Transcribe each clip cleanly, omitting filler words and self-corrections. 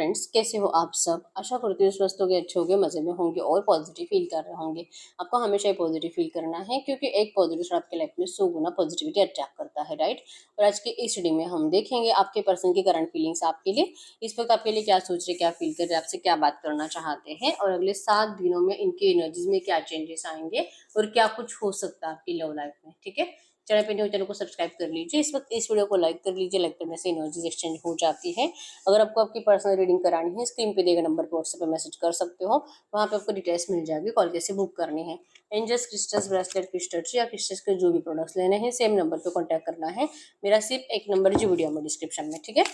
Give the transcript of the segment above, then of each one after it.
Friends, कैसे हो आप सब। आशा करती हूँ स्वस्थ होगे, अच्छे होगे, मजे में होंगे और पॉजिटिव फील कर रहे होंगे। आपको हमेशा ही पॉजिटिव फील करना है क्योंकि एक पॉजिटिव थॉट आपके लाइफ में 100 गुना पॉजिटिविटी अट्रैक्ट करता है, राइट। और आज के इस रीडिंग में हम देखेंगे आपके पर्सन की करंट फीलिंग्स आपके लिए इस वक्त आपके लिए क्या सोच रहे, क्या फील कर रहे, आपसे क्या बात करना चाहते हैं और अगले 7 दिनों में इनकी एनर्जीज में क्या चेंजेस आएंगे और क्या कुछ हो सकता है आपकी लव लाइफ में। ठीक है, चैनल पे न्यू, चैनल को सब्सक्राइब कर लीजिए। इस वक्त इस वीडियो को लाइक कर लीजिए, लाइक करने से एनर्जीज एक्सचेंज हो जाती है। अगर आपको आपकी पर्सनल रीडिंग करानी है, स्क्रीन पे दिए गए नंबर पर व्हाट्सएप पे मैसेज कर सकते हो, वहाँ पे आपको डिटेल्स मिल जाएगी, कॉल कैसे बुक करनी है। एंजल्स, क्रिस्टल्स, ब्रेसलेट, क्रिस्टल्स या क्रिस्टल्स के जो भी प्रोडक्ट्स लेने हैं सेम नंबर पे कॉन्टैक्ट करना है। मेरा सिर्फ एक नंबर जो वीडियो में डिस्क्रिप्शन में, ठीक है।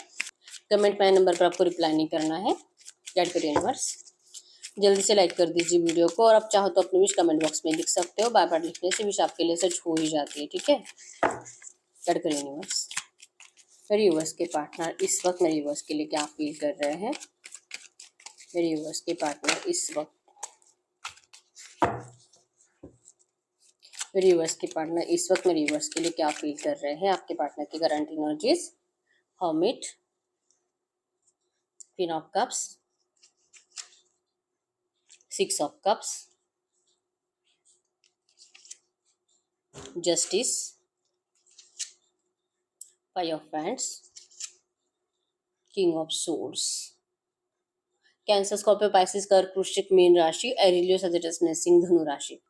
कमेंट में नंबर पर आपको रिप्लाई नहीं करना है। गाइड करिए यूनिवर्स। जल्दी से लाइक कर दीजिए वीडियो को और आप चाहो तो अपनी विश कमेंट बॉक्स में लिख सकते हो। बार बार लिखने से विश आपके लिए सच हो ही जाती है, ठीक है। गाइड करिए यूनिवर्स। मेरे यूवर्स के पार्टनर इस वक्त मेरे यूवर्स के लिए क्या फील कर रहे हैं। मेरे यूवर्स के पार्टनर इस वक्त मेरे यूवर्स के पार्टनर इस वक्त मेरे यूवर्स के लिए क्या फील कर रहे हैं। आपके पार्टनर की current energies. Hermit, queen of cups, 6 of cups, justice, 5 of wands, king of swords. Cancer, Scorpio, Pisces, कर्क, वृश्चिक, मीन राशि, एरिलियो, सजिटस, सिंह, धनु राशि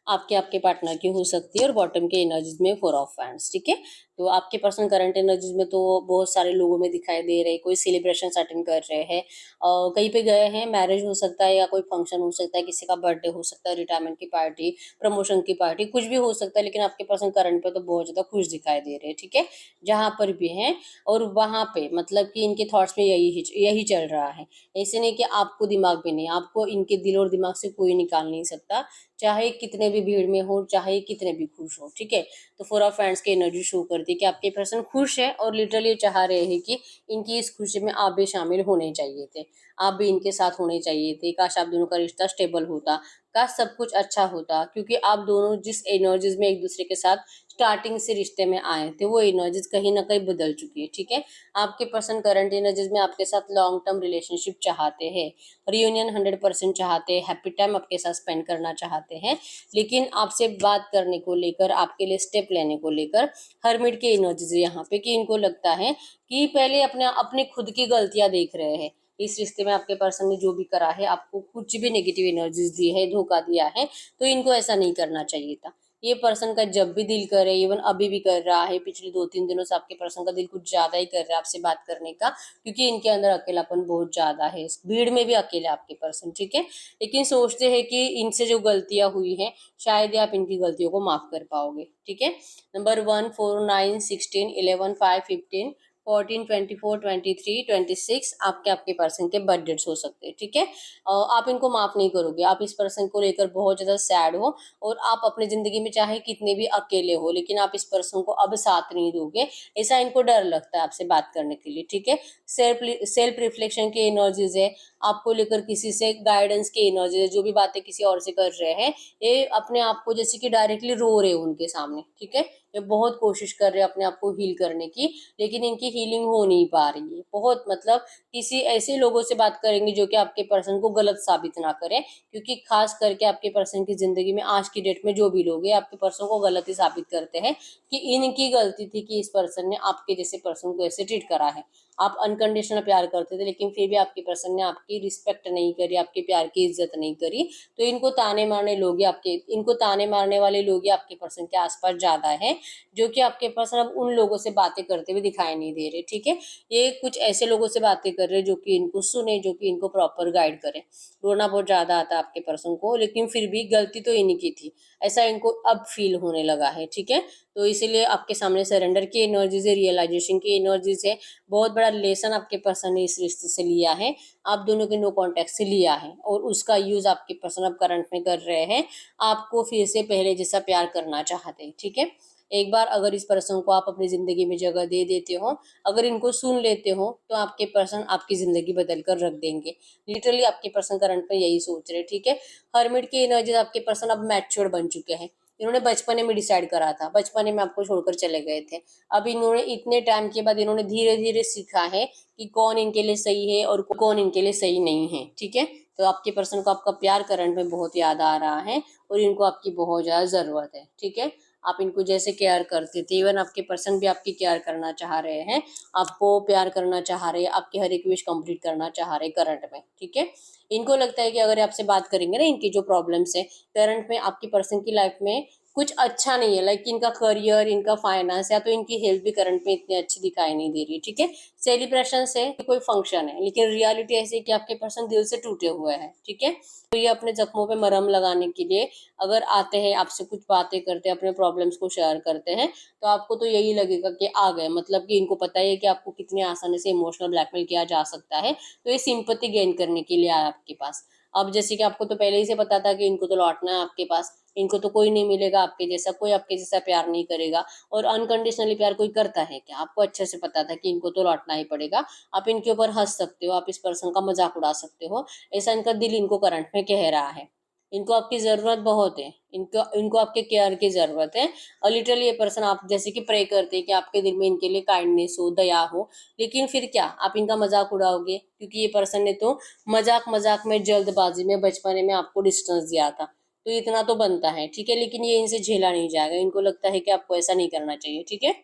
आपके पार्टनर की हो सकती है। और बॉटम के एनर्जीज में 4 ऑफ वैंड्स, ठीक है। तो आपके पर्सनल करंट एनर्जीज में तो बहुत सारे लोगों में दिखाई दे रहे हैं। कोई सेलिब्रेशन अटेंड कर रहे हैं, कहीं पे गए हैं, मैरिज हो सकता है या कोई फंक्शन हो सकता है, किसी का बर्थडे हो सकता है, रिटायरमेंट की पार्टी, प्रमोशन की पार्टी, कुछ भी हो सकता है। लेकिन आपके पर्सनल करंट पे तो बहुत ज़्यादा खुश दिखाई दे रहे हैं, ठीक है, जहाँ पर भी हैं। और वहाँ पे मतलब कि इनके थॉट्स में यही चल रहा है। ऐसे नहीं कि आपको दिमाग में नहीं, आपको इनके दिल और दिमाग से कोई निकाल नहीं सकता, चाहे कितने भी भीड़ में हो, चाहे कितने भी खुश हो, ठीक है। तो 4 ऑफ फ्रेंड्स की एनर्जी शो करती है कि आपके पर्सन खुश है और लिटरली चाह रहे हैं कि इनकी इस खुशी में आप भी शामिल होने चाहिए थे, आप भी इनके साथ होने चाहिए थे। काश आप दोनों का रिश्ता स्टेबल होता, काश सब कुछ अच्छा होता, क्योंकि आप दोनों जिस एनर्जीज में एक दूसरे के साथ स्टार्टिंग से रिश्ते में आए थे वो एनर्जीज कहीं ना कहीं बदल चुकी है, ठीक है। आपके पर्सन करंट एनर्जीज में आपके साथ लॉन्ग टर्म रिलेशनशिप चाहते हैं, रियूनियन 100% चाहते हैं, हैप्पी टाइम आपके साथ स्पेंड करना चाहते हैं। लेकिन आपसे बात करने को लेकर, आपके लिए स्टेप लेने को लेकर हर्मिट की एनर्जीज यहाँ पे कि इनको लगता है कि पहले अपने खुद की गलतियां देख रहे हैं। इस रिश्ते में आपके पर्सन ने जो भी करा है, आपको कुछ भी नेगेटिव एनर्जीज दी है, धोखा दिया है, तो इनको ऐसा नहीं करना चाहिए था। ये पर्सन का जब भी दिल करे, इवन अभी भी कर रहा है, पिछले 2-3 दिनों से आपके पर्सन का दिल कुछ ज्यादा ही कर रहा है आपसे बात करने का, क्योंकि इनके अंदर अकेलापन बहुत ज्यादा है। भीड़ में भी अकेले आपके पर्सन, ठीक है। लेकिन सोचते हैं कि इनसे जो गलतियां हुई हैं शायद ही आप इनकी गलतियों को माफ कर पाओगे, ठीक है। नंबर 1, 4, 9, 16, 11, 5, 15, 14, 24, 23, 26 आपके पर्सन के बर्थ डेट्स हो सकते हैं, ठीक है। आप इनको माफ नहीं करोगे, आप इस पर्सन को लेकर बहुत ज्यादा सैड हो और आप अपनी जिंदगी में चाहे कितने भी अकेले हो, लेकिन आप इस पर्सन को अब साथ नहीं दोगे। ऐसा इनको डर लगता है आपसे बात करने के लिए, ठीक है। सेल्फ रिफ्लेक्शन की एनर्जीज है, आपको लेकर किसी से गाइडेंस की एनर्जी है। जो भी बातें किसी और से कर रहे हैं, ये अपने आप को जैसे कि डायरेक्टली रो रहे हो उनके सामने, ठीक है। ये बहुत कोशिश कर रहे हैं अपने आप को हील करने की, लेकिन इनकी हीलिंग हो नहीं पा रही है। बहुत मतलब किसी ऐसे लोगों से बात करेंगे जो कि आपके पर्सन को गलत साबित ना करें, क्योंकि खास करके आपके पर्सन की जिंदगी में आज की डेट में जो भी लोग हैं आपके पर्सन को गलत ही साबित करते हैं कि इनकी गलती थी कि इस पर्सन ने आपके जैसे पर्सन को ऐसे ट्रीट करा है। आप अनकंडीशनल प्यार करते थे, लेकिन फिर भी आपके पर्सन ने आपकी रिस्पेक्ट नहीं करी, आपके प्यार की इज्जत नहीं करी। तो इनको ताने मारने वाले लोग आपके पर्सन के आसपास ज्यादा है, जो कि आपके पर्सन अब उन लोगों से बातें करते हुए दिखाई नहीं दे रहे, ठीक है। ये कुछ ऐसे लोगों से बातें कर रहे हैं जो कि इनको सुने, जो कि इनको प्रॉपर गाइड करे। रोना बहुत ज्यादा आता है आपके पर्सन को, लेकिन फिर भी गलती तो इन्हीं की थी, ऐसा इनको अब फील होने लगा है, ठीक है। तो इसीलिए आपके सामने सरेंडर की एनर्जीज है, रियलाइजेशन की एनर्जीज है। बहुत बड़ा लेसन आपके पर्सन ने इस रिश्ते से लिया है, आप दोनों के नो कॉन्टेक्ट से लिया है, और उसका यूज आपके पर्सन अब करंट में कर रहे हैं। आपको फिर से पहले जैसा प्यार करना चाहते हैं, ठीक है। एक बार अगर इस पर्सन को आप अपनी जिंदगी में जगह दे देते हो, अगर इनको सुन लेते हो, तो आपके पर्सन आपकी जिंदगी बदल कर रख देंगे। लिटरली आपके पर्सन करंट में यही सोच रहे, ठीक है। हर्मिट की एनर्जी आपके पर्सन अब मैच्योर बन चुके हैं, इन्होंने बचपने में डिसाइड करा था, बचपने में आपको छोड़कर चले गए थे। अब इन्होंने इतने टाइम के बाद इन्होंने धीरे धीरे सीखा है कि कौन इनके लिए सही है और कौन इनके लिए सही नहीं है, ठीक है। तो आपके पर्सन को आपका प्यार करंट में बहुत याद आ रहा है और इनको आपकी बहुत ज़्यादा ज़रूरत है, ठीक है। आप इनको जैसे केयर करते थे, इवन आपके पर्सन भी आपकी केयर करना चाह रहे हैं, आपको प्यार करना चाह रहे हैं, आपके हर एक विश कंप्लीट करना चाह रहे हैं करंट में, ठीक है। इनको लगता है कि अगर आपसे बात करेंगे ना, इनकी जो प्रॉब्लम्स है करंट में आपकी पर्सन की लाइफ में कुछ अच्छा नहीं है, लाइक इनका करियर, इनका फाइनेंस या तो इनकी हेल्थ भी करंट में इतनी अच्छी दिखाई नहीं दे रही है, ठीक है। सेलिब्रेशन है, कोई फंक्शन है, लेकिन रियलिटी ऐसी है कि आपके पर्सन दिल से टूटे हुए हैं, ठीक है। तो ये अपने जख्मों पे मरहम लगाने के लिए अगर आते हैं, आपसे कुछ बातें करते हैं, अपने प्रॉब्लम्स को शेयर करते हैं, तो आपको तो यही लगेगा कि आ गए, मतलब कि इनको पता है कि आपको कितनी आसानी से इमोशनल ब्लैकमेल किया जा सकता है, तो ये सिंपैथी गेन करने के लिए आया आपके पास। अब जैसे कि आपको तो पहले ही से पता था कि इनको तो लौटना है आपके पास, इनको तो कोई नहीं मिलेगा आपके जैसा, कोई आपके जैसा प्यार नहीं करेगा। और अनकंडीशनली प्यार कोई करता है क्या? आपको अच्छे से पता था कि इनको तो लौटना ही पड़ेगा। आप इनके ऊपर हंस सकते हो, आप इस पर्सन का मजाक उड़ा सकते हो, ऐसा इनका दिल इनको करंट में कह रहा है। इनको आपकी ज़रूरत बहुत है, इनको इनको आपके केयर की ज़रूरत है। और लिटरली ये पर्सन आप जैसे कि प्रे करते हैं कि आपके दिल में इनके लिए काइंडनेस हो, दया हो, लेकिन फिर क्या आप इनका मजाक उड़ाओगे? क्योंकि ये पर्सन ने तो मजाक मजाक में, जल्दबाजी में बचपने में आपको डिस्टेंस दिया था, तो इतना तो बनता है, ठीक है। लेकिन ये इनसे झेला नहीं जाएगा, इनको लगता है कि आपको ऐसा नहीं करना चाहिए, ठीक है।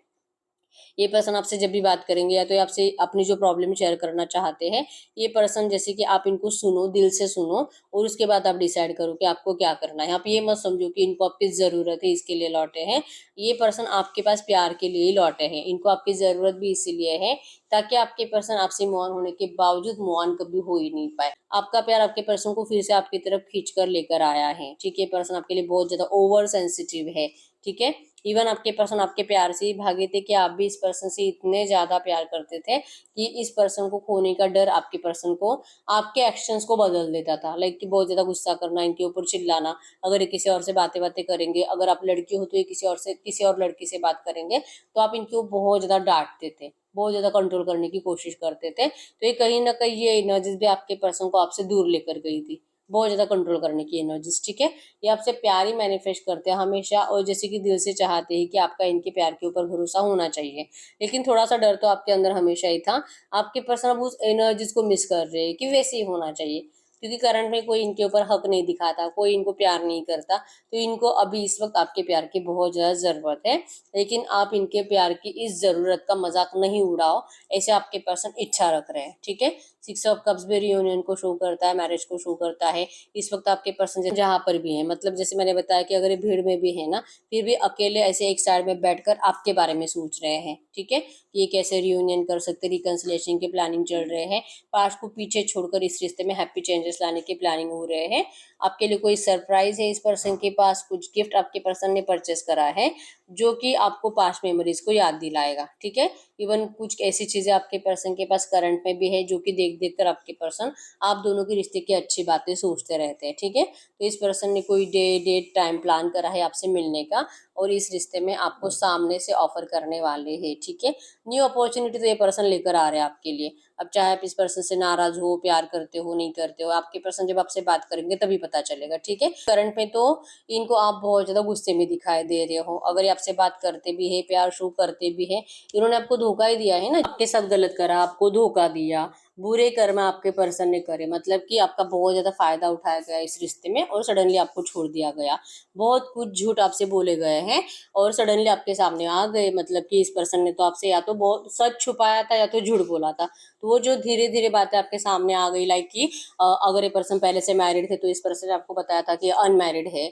ये पर्सन आपसे जब भी बात करेंगे या तो ये आपसे अपनी जो प्रॉब्लम शेयर करना चाहते हैं, ये पर्सन जैसे कि आप इनको सुनो, दिल से सुनो और उसके बाद आप डिसाइड करो कि आपको क्या करना है। आप ये मत समझो कि इनको आपकी ज़रूरत है इसके लिए लौटे हैं। ये पर्सन आपके पास प्यार के लिए ही लौटे हैं, इनको आपकी ज़रूरत भी इसीलिए है ताकि आपके पर्सन आपसे मूव ऑन होने के बावजूद मूव ऑन कभी हो ही नहीं पाए। आपका प्यार आपके पर्सन को फिर से आपकी तरफ खींच कर लेकर आया है, ठीक है। पर्सन आपके लिए बहुत ज़्यादा ओवर सेंसिटिव है, ठीक है। इवन आपके पर्सन आपके प्यार से ही भागे थे कि आप भी इस पर्सन से इतने ज़्यादा प्यार करते थे कि इस पर्सन को खोने का डर आपके पर्सन को आपके एक्शंस को बदल देता था। लाइक कि बहुत ज़्यादा गुस्सा करना, इनके ऊपर चिल्लाना, अगर ये किसी और से बातें बातें करेंगे, अगर आप लड़की हो तो ये किसी और लड़की से बात करेंगे, तो आप इनको बहुत ज़्यादा डांटते थे, बहुत ज़्यादा कंट्रोल करने की कोशिश करते थे। तो ये कहीं ना कहीं ये एनर्जीज भी आपके पर्सन को आपसे दूर लेकर गई थी, बहुत ज़्यादा कंट्रोल करने की एनर्जीज, ठीक है। ये आपसे प्यार ही मैनिफेस्ट करते हैं हमेशा, और जैसे कि दिल से चाहते हैं कि आपका इनके प्यार के ऊपर भरोसा होना चाहिए। लेकिन थोड़ा सा डर तो आपके अंदर हमेशा ही था। आपके पर्सन अब उस एनर्जीज को मिस कर रहे हैं कि वैसे ही होना चाहिए, क्योंकि करंट में कोई इनके ऊपर हक नहीं दिखाता, कोई इनको प्यार नहीं करता। तो इनको अभी इस वक्त आपके प्यार की बहुत ज़्यादा ज़रूरत है, लेकिन आप इनके प्यार की इस ज़रूरत का मजाक नहीं उड़ाओ, ऐसे आपके पर्सन इच्छा रख रहे हैं, ठीक है। 6 ऑफ कप्स भी रियूनियन को शो करता है, मैरिज को शो करता है। इस वक्त आपके पर्सन जहाँ पर भी है, मतलब जैसे मैंने बताया कि अगर ये भीड़ में भी है ना, फिर भी अकेले ऐसे एक साइड में बैठकर आपके बारे में सोच रहे हैं, ठीक है। ये कैसे रियूनियन कर सकते, रिकंसिलिएशन की प्लानिंग चल रहे हैं, पास्ट को पीछे छोड़कर इस रिश्ते में हैप्पी चेंजेस लाने की प्लानिंग हो रहे हैं। आपके लिए कोई सरप्राइज है इस पर्सन के पास, कुछ गिफ्ट आपके पर्सन ने परचेस करा है जो कि आपको पास्ट मेमोरीज को याद दिलाएगा, ठीक है। इवन कुछ ऐसी चीजें आपके पर्सन के पास करंट में भी है जो कि देख देख कर आपके पर्सन आप दोनों के रिश्ते की अच्छी बातें सोचते रहते हैं, ठीक है। तो इस पर्सन ने कोई डेट टाइम प्लान करा है आपसे मिलने का, और इस रिश्ते में आपको सामने से ऑफर करने वाले हैं, ठीक है। न्यू अपॉर्चुनिटी तो ये पर्सन लेकर आ रहे हैं आपके लिए। अब चाहे आप इस पर्सन से नाराज हो, प्यार करते हो, नहीं करते हो, आपके पर्सन जब आपसे बात करेंगे तभी पता चलेगा, ठीक है। करंट में तो इनको आप बहुत ज्यादा गुस्से में दिखाई दे रहे हो, अगर ये आपसे बात करते भी है, प्यार शो करते भी है, इन्होंने आपको धोखा ही दिया है ना, आपके साथ गलत करा, आपको धोखा दिया, बुरे कर्म आपके पर्सन ने करे, मतलब कि आपका बहुत ज्यादा फायदा उठाया गया इस रिश्ते में और सडनली आपको छोड़ दिया गया। बहुत कुछ झूठ आपसे बोले गए हैं और सडनली आपके सामने आ गए, मतलब कि इस पर्सन ने तो आपसे या तो बहुत सच छुपाया था या तो झूठ बोला था। तो वो जो धीरे धीरे बातें आपके सामने आ गई, लाइक कि अगर ये पर्सन पहले से मैरिड थे तो इस पर्सन ने आपको बताया था कि अनमैरिड है,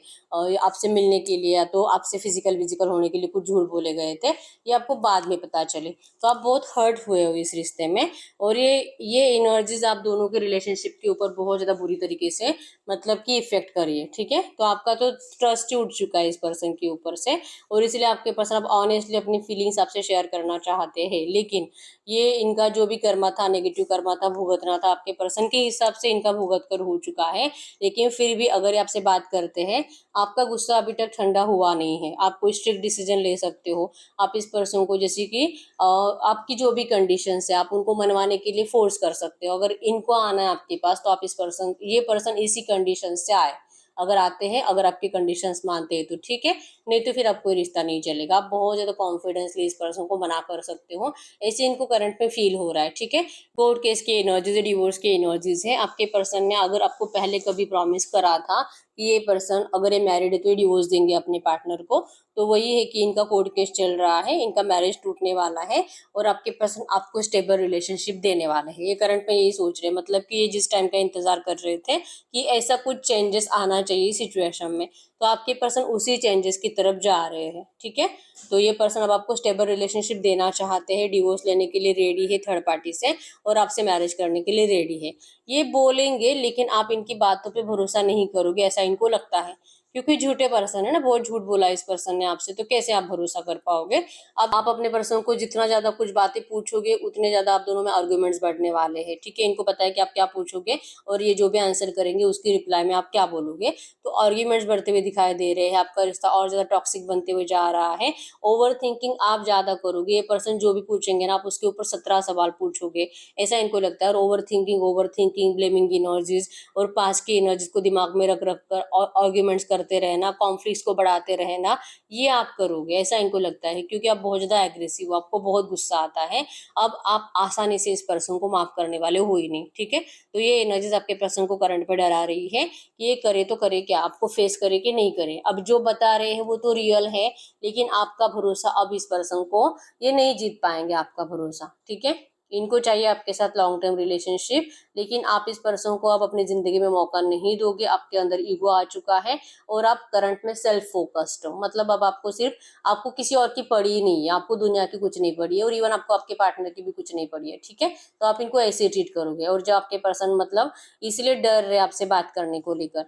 आपसे मिलने के लिए या तो आपसे फिजिकल विजिकल होने के लिए कुछ झूठ बोले गए थे, ये आपको बाद में पता चले। तो आप बहुत हर्ट हुए हो इस रिश्ते में, और ये एनर्जीज आप दोनों के रिलेशनशिप के ऊपर बहुत ज्यादा बुरी तरीके से मतलब कि इफेक्ट करिए, ठीक है। तो आपका तो ट्रस्ट ही उठ चुका है इस पर्सन के ऊपर से, और इसलिए आपके पर्सन अब ऑनेस्टली अपनी फीलिंग्स आपसे शेयर करना चाहते हैं। लेकिन ये इनका जो भी कर्मा था, नेगेटिव कर्मा था, भुगतना था, आपके पर्सन के हिसाब से इनका भुगत कर हो चुका है। लेकिन फिर भी अगर ये आपसे बात करते हैं, आपका गुस्सा अभी तक ठंडा हुआ नहीं है, आप कोई स्ट्रिक्ट डिसीजन ले सकते हो। आप इस पर्सन को जैसे कि आपकी जो भी कंडीशंस है आप उनको मनवाने के लिए फोर्स कर सकते हो। अगर इनको आना है आपके पास तो आप इस पर्सन, ये पर्सन इसी कंडीशन से आए, अगर आते हैं, अगर आपकी कंडीशंस मानते हैं तो ठीक है, नहीं तो फिर आपको रिश्ता नहीं चलेगा। आप बहुत ज़्यादा कॉन्फिडेंसली इस पर्सन को मना कर सकते हो, ऐसे इनको करंट में फील हो रहा है। ठीक है, कोर्ट केस की एनर्जीज, डिवोर्स की एनर्जीज है। आपके पर्सन ने अगर आपको पहले कभी प्रॉमिस करा था कि ये पर्सन अगर ये मैरिड है तो ये डिवोर्स देंगे अपने पार्टनर को, तो वही है कि इनका कोर्ट केस चल रहा है, इनका मैरिज टूटने वाला है और आपके पर्सन आपको स्टेबल रिलेशनशिप देने वाला है। ये करंट में यही सोच रहे हैं, मतलब कि ये जिस टाइम का इंतजार कर रहे थे कि ऐसा कुछ चेंजेस आना चाहिए सिचुएशन में, तो आपके पर्सन उसी चेंजेस की तरफ जा रहे हैं। ठीक है, तो ये पर्सन अब आपको स्टेबल रिलेशनशिप देना चाहते हैं, डिवोर्स लेने के लिए रेडी है थर्ड पार्टी से, और आपसे मैरिज करने के लिए रेडी है। ये बोलेंगे लेकिन आप इनकी बातों पे भरोसा नहीं करोगे, ऐसा इनको लगता है, क्योंकि झूठे पर्सन है ना, बहुत झूठ बोला इस पर्सन ने आपसे, तो कैसे आप भरोसा कर पाओगे। अब आप अपने पर्सन को जितना ज्यादा कुछ बातें पूछोगे उतने ज्यादा आप दोनों में आर्ग्यूमेंट्स बढ़ने वाले हैं। ठीक है, इनको पता है कि आप क्या पूछोगे और ये जो भी आंसर करेंगे उसकी रिप्लाई में आप क्या बोलोगे, तो आर्ग्यूमेंट्स बढ़ते हुए दिखाई दे रहे हैं। आपका रिश्ता और ज्यादा टॉक्सिक बनते हुए जा रहा है। ओवर थिंकिंग आप ज्यादा करोगे, ये पर्सन जो भी पूछेंगे ना आप उसके ऊपर 17 सवाल पूछोगे, ऐसा इनको लगता है। और ओवर थिंकिंग, ब्लेमिंग एनर्जीज और पास्ट की एनर्जीज को दिमाग में रख रख कर और आर्ग्यूमेंट्स करते रहना, कॉन्फ्लिक्ट्स को बढ़ाते रहना, ये आप करोगे, ऐसा इनको लगता है, क्योंकि आप बहुत ज्यादा एग्रेसिव हो, आपको बहुत गुस्सा आता है। अब आप आसानी से इस पर्सन को माफ करने वाले हो ही नहीं। ठीक है, तो ये एनर्जीज आपके पर्सन को करंट पे डरा रही है कि ये करे तो करे क्या, आपको फेस करे कि नहीं करे। अब जो बता रहे हैं वो तो रियल है, लेकिन आपका भरोसा अब इस पर्सन को, ये नहीं जीत पाएंगे आपका भरोसा। ठीक है, इनको चाहिए आपके साथ लॉन्ग टर्म रिलेशनशिप, लेकिन आप इस पर्सन को अब अपनी जिंदगी में मौका नहीं दोगे। आपके अंदर ईगो आ चुका है और आप करंट में सेल्फ फोकस्ड हो, मतलब अब आपको सिर्फ, आपको किसी और की पड़ी ही नहीं है, आपको दुनिया की कुछ नहीं पड़ी है, और इवन आपको आपके पार्टनर की भी कुछ नहीं पड़ी है। ठीक है, तो आप इनको ऐसे ट्रीट करोगे। और जो आपके पर्सन मतलब इसलिए डर रहे आपसे बात करने को लेकर,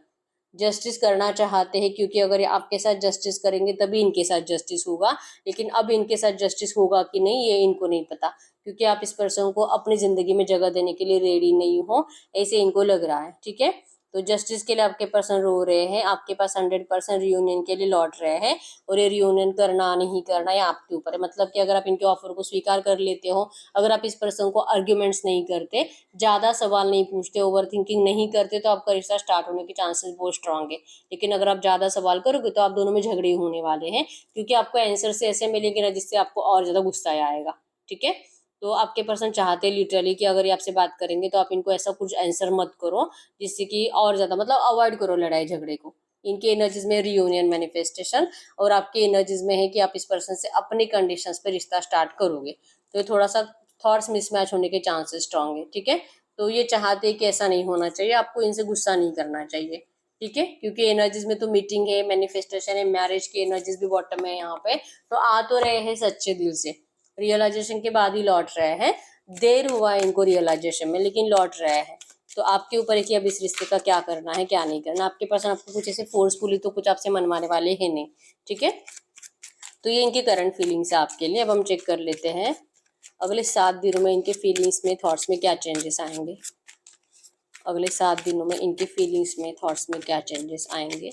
जस्टिस करना चाहते हैं, क्योंकि अगर ये आपके साथ जस्टिस करेंगे तभी इनके साथ जस्टिस होगा, लेकिन अब इनके साथ जस्टिस होगा कि नहीं ये इनको नहीं पता, क्योंकि आप इस पर्सन को अपनी जिंदगी में जगह देने के लिए रेडी नहीं हो, ऐसे इनको लग रहा है। ठीक है, तो जस्टिस के लिए आपके पर्सन रो रहे हैं, आपके पास 100% रियूनियन के लिए लौट रहे हैं, और ये रियूनियन करना नहीं करना ये आपके ऊपर है। मतलब कि अगर आप इनके ऑफर को स्वीकार कर लेते हो, अगर आप इस पर्सन को आर्ग्यूमेंट्स नहीं करते, ज्यादा सवाल नहीं पूछते, ओवर थिंकिंग नहीं करते, तो आपका रिश्ता स्टार्ट होने के चांसेस बहुत स्ट्रांग है। लेकिन अगर आप ज्यादा सवाल करोगे तो आप दोनों में झगड़े होने वाले हैं, क्योंकि आपको आंसर से ऐसे मिलेंगे ना जिससे आपको और ज्यादा गुस्सा आएगा। ठीक है, तो आपके पर्सन चाहते हैं लिटरली कि अगर ये आपसे बात करेंगे तो आप इनको ऐसा कुछ आंसर मत करो जिससे कि और ज्यादा, मतलब अवॉइड करो लड़ाई झगड़े को। इनकी एनर्जीज में रियूनियन मैनिफेस्टेशन, और आपकी एनर्जीज में है कि आप इस पर्सन से अपनी कंडीशंस पे रिश्ता स्टार्ट करोगे, तो ये थोड़ा सा थॉट्स मिसमैच होने के चांसेस स्ट्रांग है। ठीक है, तो ये चाहते हैं कि ऐसा नहीं होना चाहिए, आपको इनसे गुस्सा नहीं करना चाहिए। ठीक है, क्योंकि एनर्जीज में तो मीटिंग है, मैनिफेस्टेशन है, मैरिज की एनर्जीज भी बॉटम है यहाँ पे, तो आ तो रहे हैं सच्चे दिल से, रियलाइजेशन के बाद ही लौट रहे हैं। देर हुआ है इनको रियलाइजेशन में, लेकिन लौट रहे हैं। तो आपके ऊपर है कि अब इस रिश्ते का क्या करना है क्या नहीं करना। आपके पर्सन आपको कुछ ऐसे फोर्सफुली तो कुछ आपसे मनवाने वाले हैं नहीं। ठीक है, तो ये इनकी करंट फीलिंग्स है आपके लिए। अब हम चेक कर लेते हैं अगले 7 दिनों में इनके फीलिंग्स में, थॉट्स में क्या चेंजेस आएंगे। अगले 7 दिनों में इनके फीलिंग्स में, थॉट्स में क्या चेंजेस आएंगे,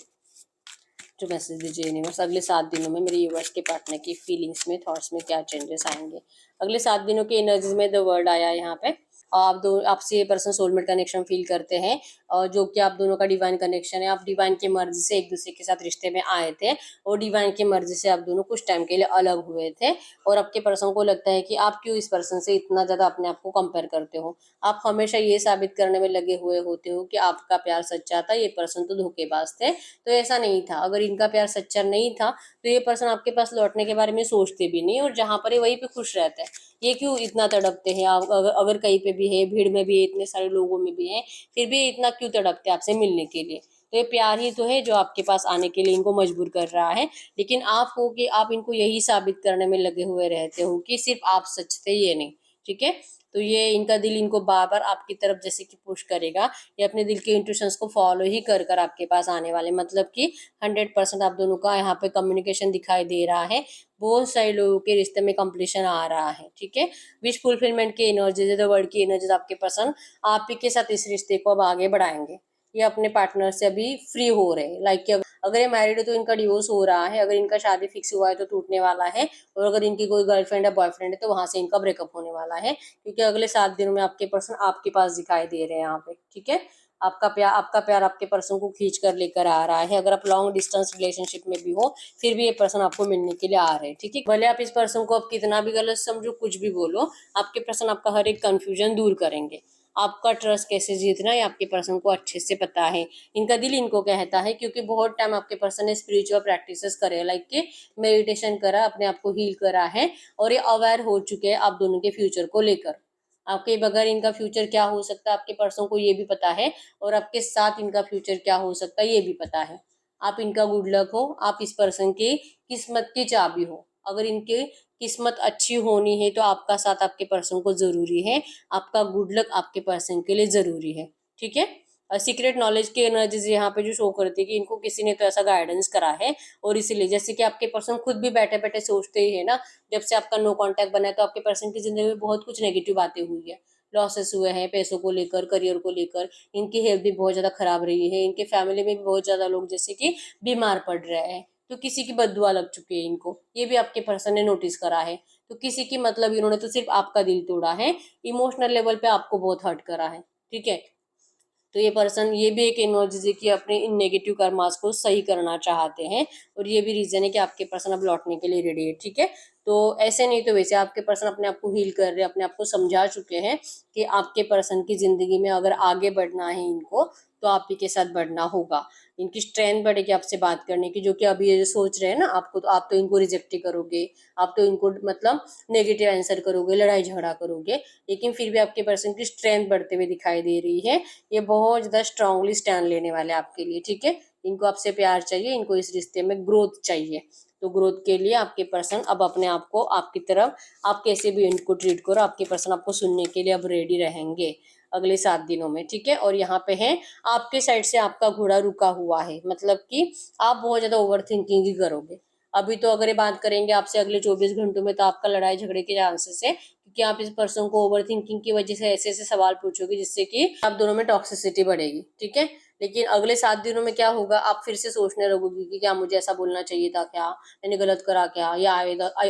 जो मैसेज दीजिए यूनिवर्स। अगले 7 दिनों में मेरे यूनिवर्स के पार्टनर की फीलिंग्स में, थॉट्स में क्या चेंजेस आएंगे। अगले 7 दिनों की एनर्जीज में द वर्ड आया है यहाँ पे। आप दो, आपसे ये पर्सन सोलमेट कनेक्शन फील करते हैं, और जो कि आप दोनों का डिवाइन कनेक्शन है। आप डिवाइन की मर्जी से एक दूसरे के साथ रिश्ते में आए थे, और डिवाइन की मर्जी से आप दोनों कुछ टाइम के लिए अलग हुए थे। और आपके पर्सन को लगता है कि आप क्यों इस पर्सन से इतना ज्यादा अपने आप को कंपेयर करते हो। आप हमेशा ये साबित करने में लगे हुए होते हो कि आपका प्यार सच्चा था, ये पर्सन तो धोखेबाज थे। तो ऐसा नहीं था, अगर इनका प्यार सच्चा नहीं था तो ये पर्सन आपके पास लौटने के बारे में सोचते भी नहीं, और जहां पर है वहीं पे खुश रहते हैं। ये क्यों इतना तड़पते हैं, आप अगर कहीं पे भी है, भीड़ में भी है, इतने सारे लोगों में भी है, फिर भी इतना क्यों तड़पते हैं आपसे मिलने के लिए। तो ये प्यार ही तो है जो आपके पास आने के लिए इनको मजबूर कर रहा है। लेकिन आप हो कि आप इनको यही साबित करने में लगे हुए रहते हो कि सिर्फ आप सच थे, ये नहीं। ठीक है, तो ये इनका दिल इनको बार बार आपकी तरफ जैसे कि पुश करेगा। ये अपने दिल के इंट्यूशंस को फॉलो ही कर कर आपके पास आने वाले, मतलब कि 100% आप दोनों का यहाँ पे कम्युनिकेशन दिखाई दे रहा है। बहुत सारे लोगों के रिश्ते में कंप्लीशन आ रहा है। ठीक है, विश फुलफिलमेंट की एनर्जीज, वर्ड की एनर्जीज आपके पर्सन आप ही के साथ इस रिश्ते को अब आगे बढ़ाएंगे। ये अपने पार्टनर से अभी फ्री हो रहे हैं, लाइक अगर ये मैरिड है तो इनका डिवोर्स हो रहा है, अगर इनका शादी फिक्स हुआ है तो टूटने वाला है, और अगर इनकी कोई गर्लफ्रेंड या बॉयफ्रेंड है तो वहां से इनका ब्रेकअप होने वाला है, क्योंकि अगले 7 दिनों में आपके पर्सन आपके पास दिखाई दे रहे हैं यहाँ पे। ठीक है, आपका प्यार आपके पर्सन को खींच कर लेकर आ रहा है। अगर आप लॉन्ग डिस्टेंस रिलेशनशिप में भी हो फिर भी ये पर्सन आपको मिलने के लिए आ रहे हैं, ठीक है। भले आप इस पर्सन को आप कितना भी गलत समझो, कुछ भी बोलो, आपके पर्सन आपका हर एक कंफ्यूजन दूर करेंगे। आपका ट्रस्ट कैसे जीतना है आपके पर्सन को अच्छे से पता है। इनका दिल इनको कहता है, क्योंकि बहुत टाइम आपके पर्सन ने स्पिरिचुअल प्रैक्टिसेस करे, लाइक कि मेडिटेशन करा, अपने आप को हील करा है, और ये अवेयर हो चुके हैं आप दोनों के फ्यूचर को लेकर। आपके बगैर इनका फ्यूचर क्या हो सकता है आपके पर्सन को ये भी पता है, और आपके साथ इनका फ्यूचर क्या हो सकता है ये भी पता है। आप इनका गुड लक हो, आप इस पर्सन की किस्मत की चाबी हो। अगर इनकी किस्मत अच्छी होनी है तो आपका साथ आपके पर्सन को जरूरी है, आपका गुड लक आपके पर्सन के लिए जरूरी है, ठीक है। सीक्रेट नॉलेज की एनर्जीज यहाँ पे जो शो करती है कि इनको किसी ने तो ऐसा गाइडेंस करा है, और इसीलिए जैसे कि आपके पर्सन खुद भी बैठे बैठे सोचते ही है ना, जब से आपका नो कांटेक्ट बना है तो आपके पर्सन की जिंदगी में बहुत कुछ नेगेटिव बातें हुई है, लॉसेस हुए हैं पैसों को लेकर, करियर को लेकर, इनकी हेल्थ भी बहुत ज्यादा खराब रही है, इनके फैमिली में भी बहुत ज्यादा लोग जैसे कि बीमार पड़ रहे हैं, तो किसी की बददुआ लग चुकी है इनको, ये भी आपके पर्सन ने नोटिस करा है। तो किसी की मतलब इन्होंने तो सिर्फ आपका दिल तोड़ा है, इमोशनल लेवल पे आपको बहुत हर्ट करा है, ठीक है। तो ये पर्सन, ये भी एक एनर्जी कि अपने इन नेगेटिव कर्मास को सही करना चाहते हैं, और ये भी रीजन है कि आपके पर्सन अब लौटने के लिए रेडी है, ठीक है। तो ऐसे नहीं तो वैसे आपके पर्सन अपने आप को हील कर रहे हैं, अपने आप को समझा चुके हैं कि आपके पर्सन की जिंदगी में अगर आगे बढ़ना है इनको तो आप ही के साथ बढ़ना होगा। इनकी स्ट्रेंथ बढ़ेगी आपसे बात करने की, जो कि अभी ये जो सोच रहे हैं ना आपको, तो आप तो इनको रिजेक्ट ही करोगे, आप तो इनको मतलब नेगेटिव आंसर करोगे, लड़ाई झगड़ा करोगे, लेकिन फिर भी आपके पर्सन की स्ट्रेंथ बढ़ते हुए दिखाई दे रही है। ये बहुत ज्यादा स्ट्रांगली स्टैंड लेने वाले आपके लिए, ठीक है। इनको आपसे प्यार चाहिए, इनको इस रिश्ते में ग्रोथ चाहिए। तो ग्रोथ के लिए आपके पर्सन अब अपने आप को आपकी तरफ, आप कैसे भी इनको ट्रीट करो, आपके पर्सन आपको सुनने के लिए अब रेडी रहेंगे अगले 7 दिनों में, ठीक है। और यहाँ पे है आपके साइड से आपका घोड़ा रुका हुआ है, मतलब कि आप बहुत ज्यादा ओवर थिंकिंग ही करोगे। अभी तो अगर ये बात करेंगे आपसे अगले 24 घंटों में तो आपका लड़ाई झगड़े के चांसेस है, क्योंकि आप इस पर्सन को ओवर थिंकिंग की वजह से ऐसे ऐसे सवाल पूछोगे जिससे कि आप दोनों में टॉक्सिसिटी बढ़ेगी, ठीक है। लेकिन अगले 7 दिनों में क्या होगा, आप फिर से सोचने लगोगे कि क्या मुझे ऐसा बोलना चाहिए था, क्या मैंने गलत करा, क्या या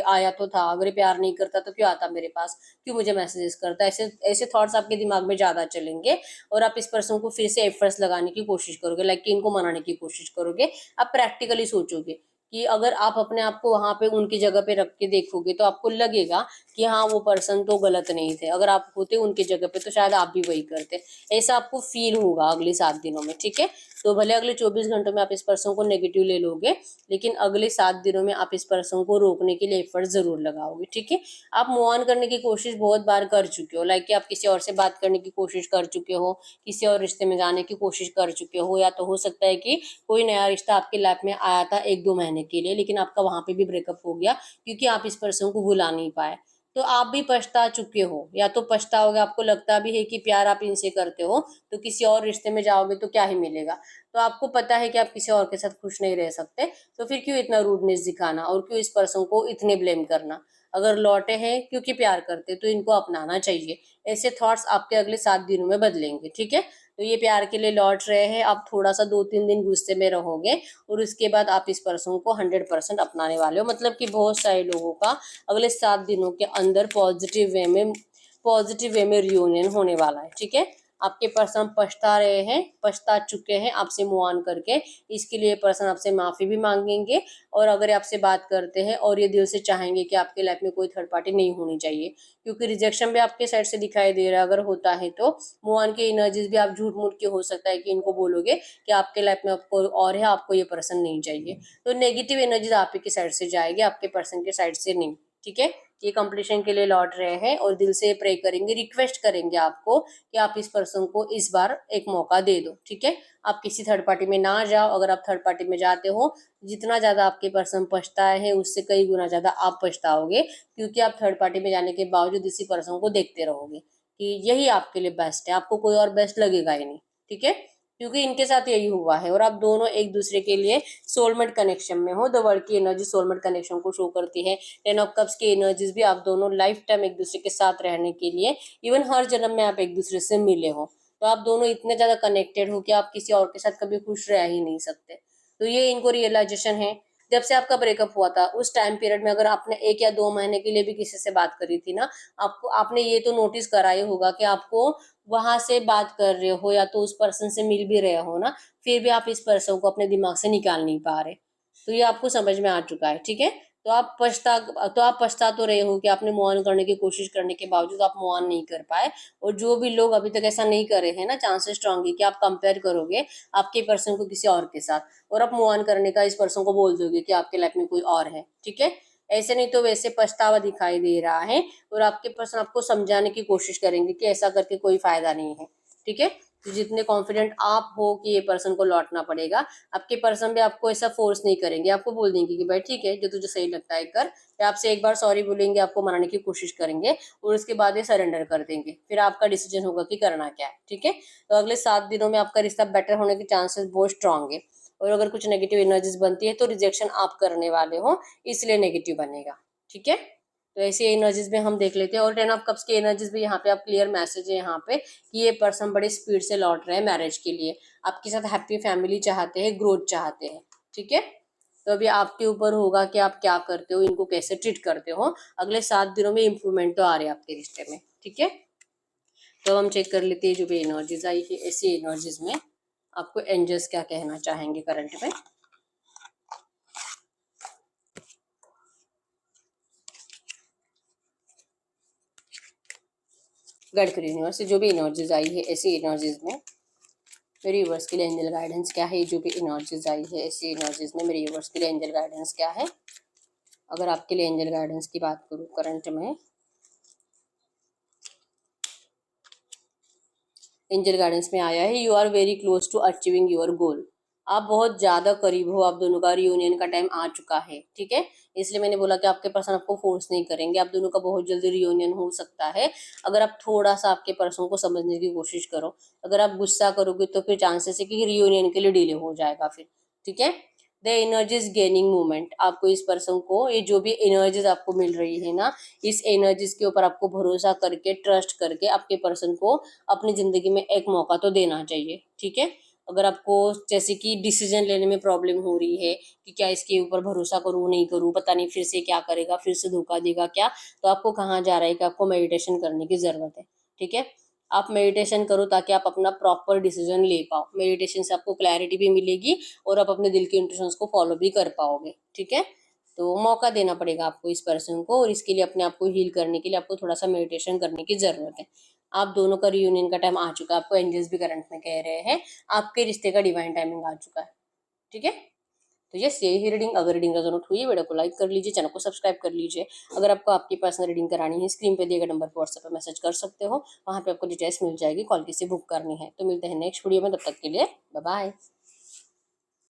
आया तो था, अगर ये प्यार नहीं करता तो क्यों आता मेरे पास, क्यों मुझे मैसेजेस करता, ऐसे ऐसे थॉट्स आपके दिमाग में ज्यादा चलेंगे, और आप इस पर्सन को फिर से एफर्ट्स लगाने की कोशिश करोगे, लाइक कि इनको मनाने की कोशिश करोगे। आप प्रैक्टिकली सोचोगे कि अगर आप अपने आप को वहां पे उनकी जगह पे रख के देखोगे तो आपको लगेगा कि हाँ वो पर्सन तो गलत नहीं थे, अगर आप होते उनकी जगह पे तो शायद आप भी वही करते, ऐसा आपको फील होगा अगले 7 दिनों में, ठीक है। तो भले अगले 24 घंटों में आप इस पर्सन को नेगेटिव ले लोगे, लेकिन अगले 7 दिनों में आप इस पर्सन को रोकने के लिए एफर्ट जरूर लगाओगे, ठीक है। आप मूव ऑन करने की कोशिश बहुत बार कर चुके हो, लाइक कि आप किसी और से बात करने की कोशिश कर चुके हो, किसी और रिश्ते में जाने की कोशिश कर चुके हो, या तो हो सकता है कि कोई नया रिश्ता आपकी लाइफ में आया था 1-2 महीने के लिए, लेकिन आपका वहां पे भी ब्रेकअप हो गया क्योंकि आप इस पर्सन को भुला नहीं पाए। तो आप भी पछता चुके हो, या तो पछताओगे, आपको लगता भी है कि प्यार आप इनसे करते हो तो किसी और रिश्ते में जाओगे तो क्या ही मिलेगा, तो आपको पता है कि आप किसी और के साथ खुश नहीं रह सकते, तो फिर क्यों इतना रूडनेस दिखाना, और क्यों इस पर्सन को इतने ब्लेम करना। अगर लौटे हैं क्योंकि प्यार करते तो इनको अपनाना चाहिए। ऐसे थॉट्स आपके अगले 7 दिनों में बदलेंगे, ठीक है। तो ये प्यार के लिए लौट रहे हैं, आप थोड़ा सा 2-3 दिन गुस्से में रहोगे, और उसके बाद आप इस पर्सन को 100% अपनाने वाले हो, मतलब कि बहुत सारे लोगों का अगले 7 दिनों के अंदर पॉजिटिव वे में रियूनियन होने वाला है, ठीक है। आपके पर्सन पछता रहे हैं, पछता चुके हैं आपसे मूव ऑन करके, इसके लिए पर्सन आपसे माफी भी मांगेंगे, और अगर आपसे बात करते हैं और ये दिल से चाहेंगे कि आपके लाइफ में कोई थर्ड पार्टी नहीं होनी चाहिए, क्योंकि रिजेक्शन भी आपके साइड से दिखाई दे रहा है, अगर होता है तो मूव ऑन की एनर्जीज भी आप झूठ मूठ के हो सकता है कि इनको बोलोगे कि आपके लाइफ में आपको और है, आपको ये पर्सन नहीं चाहिए, तो नेगेटिव एनर्जीज आप ही की साइड से जाएगी, आपके पर्सन के साइड से नहीं, ठीक है। ये कंप्लीशन के लिए लौट रहे हैं, और दिल से प्रे करेंगे, रिक्वेस्ट करेंगे आपको कि आप इस पर्सन को इस बार एक मौका दे दो, ठीक है। आप किसी थर्ड पार्टी में ना जाओ, अगर आप थर्ड पार्टी में जाते हो जितना ज्यादा आपके पर्सन पछताए हैं उससे कई गुना ज्यादा आप पछताओगे, क्योंकि आप थर्ड पार्टी में जाने के बावजूद इसी पर्सन को देखते रहोगे कि यही आपके लिए बेस्ट है, आपको कोई और बेस्ट लगेगा ही नहीं, ठीक है। क्योंकि इनके साथ यही हुआ है, और आप दोनों एक दूसरे के लिए सोलमेट कनेक्शन में हो। द वर्ल्ड की एनर्जी सोलमेट कनेक्शन को शो करती है। 10 ऑफ कप्स की एनर्जीज भी आप दोनों लाइफ टाइम एक दूसरे के साथ रहने के लिए, इवन हर जन्म में आप एक दूसरे से मिले हो, तो आप दोनों इतने ज्यादा कनेक्टेड हो कि आप किसी और के साथ कभी खुश रह ही नहीं सकते। तो ये इनको रियलाइजेशन है। जब से आपका ब्रेकअप हुआ था उस टाइम पीरियड में अगर आपने 1 या 2 महीने के लिए भी किसी से बात करी थी ना, आपको आपने ये तो नोटिस करा ही होगा कि आपको वहां से बात कर रहे हो या तो उस पर्सन से मिल भी रहे हो ना, फिर भी आप इस पर्सन को अपने दिमाग से निकाल नहीं पा रहे। तो ये आपको समझ में आ चुका है, ठीक है। तो आप पछता तो रहे हो कि आपने मूव ऑन करने की कोशिश करने के बावजूद आप मूव ऑन नहीं कर पाए। और जो भी लोग अभी तक ऐसा नहीं करे हैं ना, चांसेस स्ट्रांग है कि आप कंपेयर करोगे आपके पर्सन को किसी और के साथ, और आप मूव ऑन करने का इस पर्सन को बोल दोगे कि आपके लाइफ में कोई और है, ठीक है। ऐसे नहीं तो वैसे पछतावा दिखाई दे रहा है, और आपके पर्सन आपको समझाने की कोशिश करेंगे कि ऐसा करके कोई फायदा नहीं है, ठीक है। तो जितने कॉन्फिडेंट आप हो कि ये पर्सन को लौटना पड़ेगा, आपके पर्सन भी आपको ऐसा फोर्स नहीं करेंगे, आपको बोल देंगे कि भाई ठीक है, जो तुझे सही लगता है कर, या आपसे एक बार सॉरी बोलेंगे, आपको मनाने की कोशिश करेंगे, और उसके बाद ये सरेंडर कर देंगे। फिर आपका डिसीजन होगा कि करना क्या है, ठीक है। तो अगले 7 दिनों में आपका रिश्ता बेटर होने के चांसेस बहुत स्ट्रांग है। और अगर कुछ नेगेटिव एनर्जीज बनती है तो रिजेक्शन आप करने वाले हो, इसलिए नेगेटिव बनेगा, ठीक है। तो ऐसी एनर्जीज में हम देख लेते हैं। और 10 ऑफ कप्स की एनर्जीज भी यहाँ पे आप क्लियर मैसेज है यहाँ पे कि ये पर्सन बड़ी स्पीड से लौट रहे हैं मैरिज के लिए, आपके साथ हैप्पी फैमिली चाहते हैं, ग्रोथ चाहते हैं, ठीक है। तो अभी आपके ऊपर होगा कि आप क्या करते हो, इनको कैसे ट्रीट करते हो। अगले 7 दिनों में इम्प्रूवमेंट तो आ रही है आपके रिश्ते में, ठीक है। तो हम चेक कर लेते हैं जो भी एनर्जीज आई है, ऐसी एनर्जीज में आपको एंजल्स क्या कहना चाहेंगे करंट में। गाइड करिए यूनिवर्स से जो भी एनर्जीज आई है ऐसी एनर्जीज में मेरे यूनिवर्स के लिए एंजल गाइडेंस क्या है। जो भी एनर्जीज आई है ऐसी एनर्जीज में मेरे यूनिवर्स के लिए एंजल गाइडेंस क्या है। अगर आपके लिए एंजल गाइडेंस की बात करूँ करंट में, एंजल गाइडेंस में आया है you are very close to achieving your goal. आप बहुत ज्यादा करीब हो, आप दोनों का रियूनियन का टाइम आ चुका है, ठीक है। इसलिए मैंने बोला कि आपके पर्सन आपको फोर्स नहीं करेंगे, आप दोनों का बहुत जल्दी रियूनियन हो सकता है। अगर आप थोड़ा सा आपके पर्सन को समझने की कोशिश करो, अगर आप गुस्सा करोगे तो फिर चांसेस है कि रियूनियन के लिए डिले हो जाएगा फिर, ठीक है। द एनर्जीज गेनिंग मूवमेंट, आपको इस पर्सन को ये जो भी एनर्जीज आपको मिल रही है ना, इस एनर्जीज के ऊपर आपको भरोसा करके ट्रस्ट करके आपके पर्सन को अपनी जिंदगी में एक मौका तो देना चाहिए, ठीक है। अगर आपको जैसे कि डिसीजन लेने में प्रॉब्लम हो रही है कि क्या इसके ऊपर भरोसा करूँ नहीं करूँ, पता नहीं फिर से क्या करेगा, फिर से धोखा देगा क्या, तो आपको कहाँ जा रहा है कि आपको मेडिटेशन करने की जरूरत है, ठीक है। आप मेडिटेशन करो ताकि आप अपना प्रॉपर डिसीजन ले पाओ। मेडिटेशन से आपको क्लैरिटी भी मिलेगी और आप अपने दिल के इंट्यूशंस को फॉलो भी कर पाओगे, ठीक है। तो मौका देना पड़ेगा आपको इस पर्सन को, और इसके लिए अपने आप को हील करने के लिए आपको थोड़ा सा मेडिटेशन करने की जरूरत है। आप दोनों का रियूनियन का टाइम आ चुका है, आपको एंजल्स भी करंट में कह रहे हैं आपके रिश्ते का डिवाइन टाइमिंग आ चुका है, ठीक है। तो यस, यही रीडिंग। अगर रीडिंग रेजोनेट हुई है वीडियो को लाइक कर लीजिए, चैनल को सब्सक्राइब कर लीजिए। अगर आपको आपकी पर्सनल रीडिंग करानी है स्क्रीन पे दिए गए नंबर पर व्हाट्सएप पे मैसेज कर सकते हो, वहाँ पे आपको डिटेल्स मिल जाएगी, कॉल किसी बुक करनी है। तो मिलते हैं नेक्स्ट वीडियो में, तब तक के लिए बाय बाय।